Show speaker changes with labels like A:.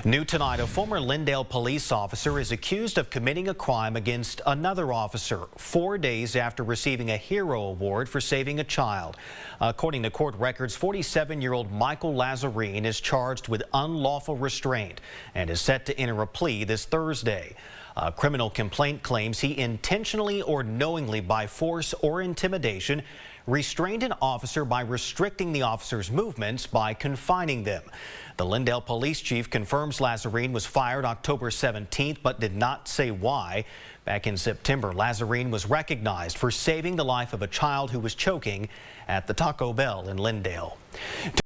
A: New tonight, a former Lindale police officer is accused of committing a crime against another officer 4 days after receiving a Hero Award for saving a child. According to court records, 47-year-old Michael Lazarine is charged with unlawful restraint and is set to enter a plea this Thursday. A criminal complaint claims he intentionally or knowingly by force or intimidation restrained an officer by restricting the officer's movements by confining them. The Lindale police chief confirms Lazarine was fired October 17th but did not say why. Back in September, Lazarine was recognized for saving the life of a child who was choking at the Taco Bell in Lindale.